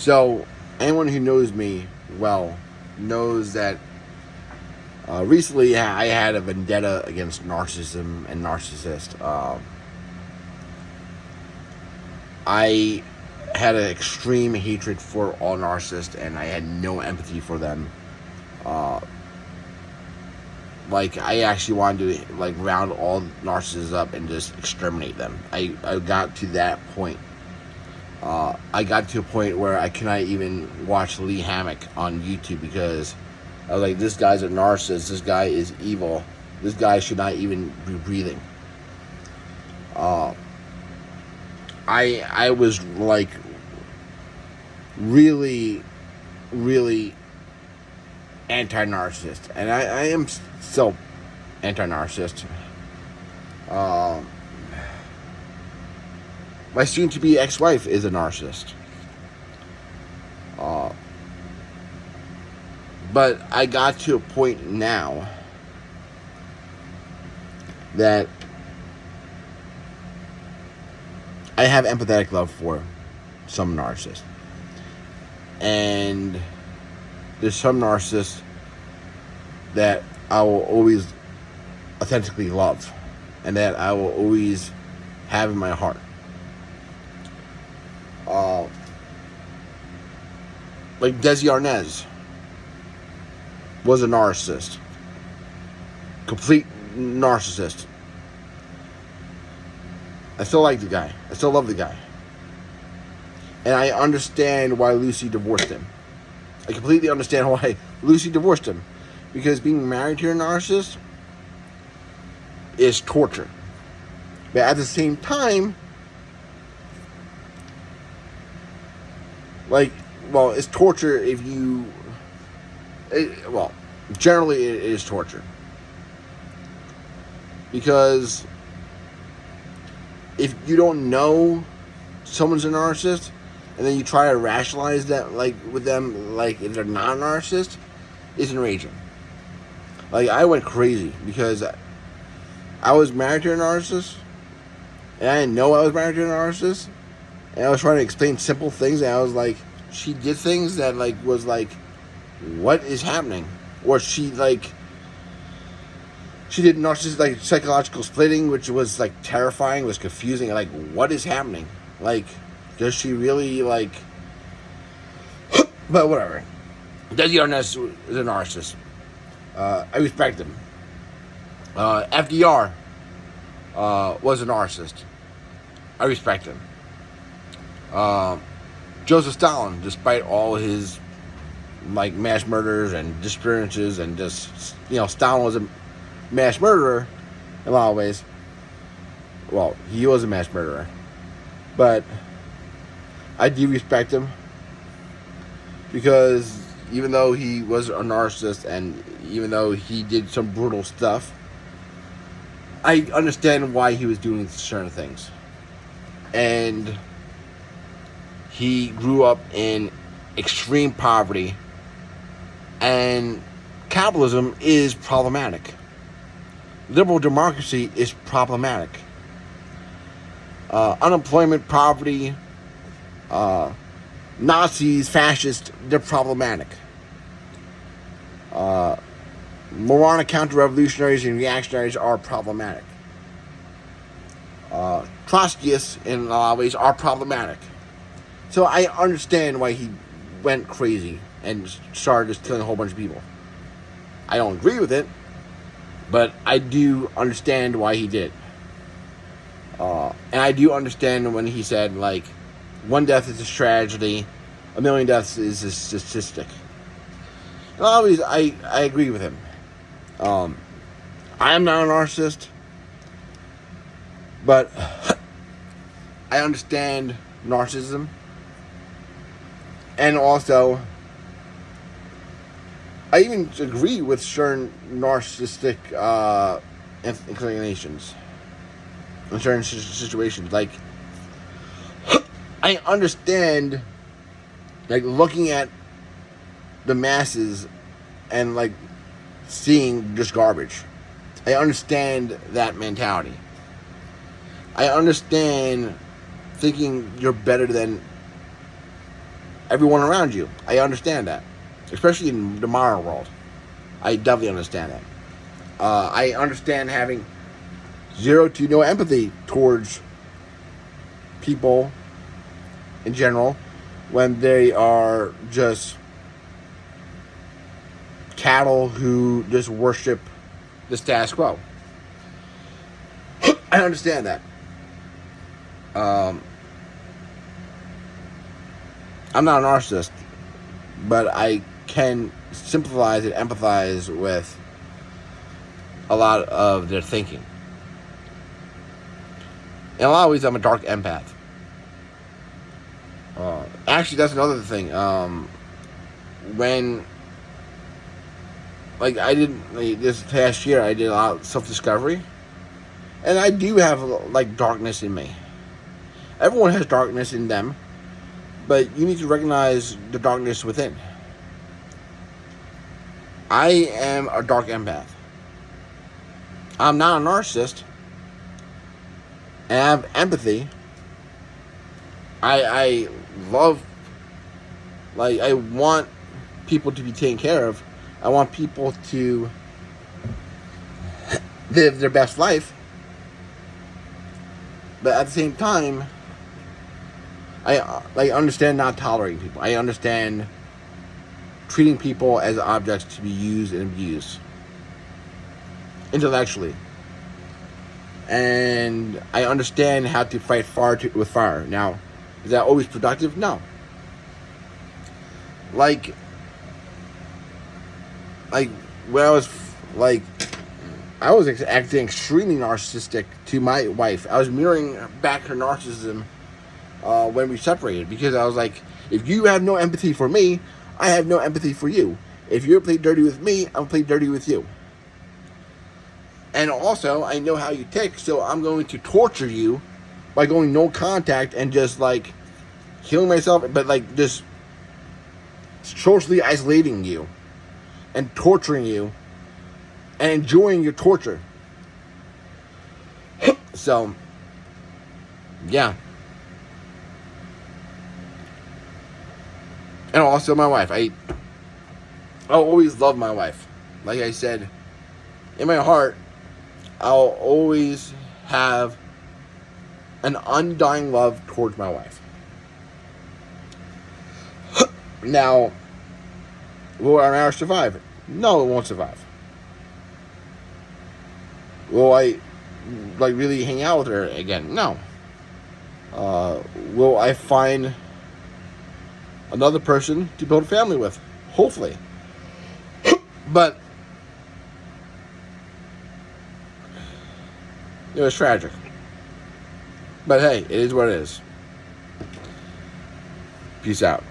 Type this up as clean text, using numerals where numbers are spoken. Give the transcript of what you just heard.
So, anyone who knows me well knows that recently I had a vendetta against narcissism and narcissist. I had an extreme hatred for all narcissists, and I had no empathy for them. Uh, I actually wanted to round all narcissists up and just exterminate them. I got to that point. I got to a point where I could not even watch Lee Hammock on YouTube because I was like, this guy's a narcissist. This guy is evil. This guy should not even be breathing. I was really, really anti-narcissist, and I am still anti-narcissist. My soon-to-be ex-wife is a narcissist. But I got to a point now that I have empathetic love for some narcissists. And there's some narcissists that I will always authentically love and that I will always have in my heart. Like Desi Arnaz was a narcissist. Complete narcissist. I still like the guy. I still love the guy. And I understand why Lucy divorced him. I completely understand why Lucy divorced him. Because being married to a narcissist is torture. But at the same time, it's torture if you... generally it is torture. Because if you don't know someone's a narcissist, and then you try to rationalize that, with them, if they're not a narcissist, it's enraging. I went crazy because I was married to a narcissist, and I didn't know I was married to a narcissist, and I was trying to explain simple things, and I was like, she did things that, was what is happening? Or she did narcissistic, psychological splitting, which was, terrifying, was confusing, what is happening? Does she really, but whatever. Desi Arnaz is a narcissist. I respect him. FDR was a narcissist. I respect him. Joseph Stalin, despite all his mass murders and disappearances and just, Stalin was a mass murderer in a lot of ways. Well, he was a mass murderer. But I do respect him because even though he was a narcissist and even though he did some brutal stuff, I understand why he was doing certain things. And he grew up in extreme poverty, and capitalism is problematic. Liberal democracy is problematic. Unemployment, poverty, Nazis, fascists, they're problematic. Moronic counter-revolutionaries and reactionaries are problematic. Trotskyists, in a lot of ways, are problematic. So I understand why he went crazy and started just killing a whole bunch of people. I don't agree with it, but I do understand why he did. And I do understand when he said, one death is a tragedy, 1 million deaths is a statistic. And always, I agree with him. I am not a narcissist, but I understand narcissism. And also, I even agree with certain narcissistic inclinations in certain situations. I understand, looking at the masses and, seeing just garbage. I understand that mentality. I understand thinking you're better than everyone around you. I understand that, especially in the modern world. I definitely understand that. I understand having zero to no empathy towards people in general when they are just cattle who just worship the status quo. I understand that. I'm not a narcissist, but I can sympathize and empathize with a lot of their thinking. In a lot of ways, I'm a dark empath. Actually, that's another thing. When, like, I did, like, this past year, I did a lot of self-discovery. And I do have, like, darkness in me. Everyone has darkness in them. But you need to recognize the darkness within. I am a dark empath. I'm not a narcissist. And I have empathy. I love, like, I want people to be taken care of. I want people to live their best life. But at the same time, I understand not tolerating people. I understand treating people as objects to be used and abused intellectually. And I understand how to fight fire with fire. Now, is that always productive? No. Like when I was acting extremely narcissistic to my wife. I was mirroring back her narcissism when we separated, because I was like, if you have no empathy for me, I have no empathy for you. If you're play dirty with me, I'm play dirty with you. And also, I know how you tick, so I'm going to torture you by going no contact and just like healing myself, but like just socially isolating you and torturing you and enjoying your torture. So, yeah. And also my wife. I'll always love my wife. Like I said, in my heart, I'll always have an undying love towards my wife. Now, will our marriage survive? No, it won't survive. Will I, like, really hang out with her again? No. Will I find another person to build a family with? Hopefully. But it was tragic. But hey, it is what it is. Peace out.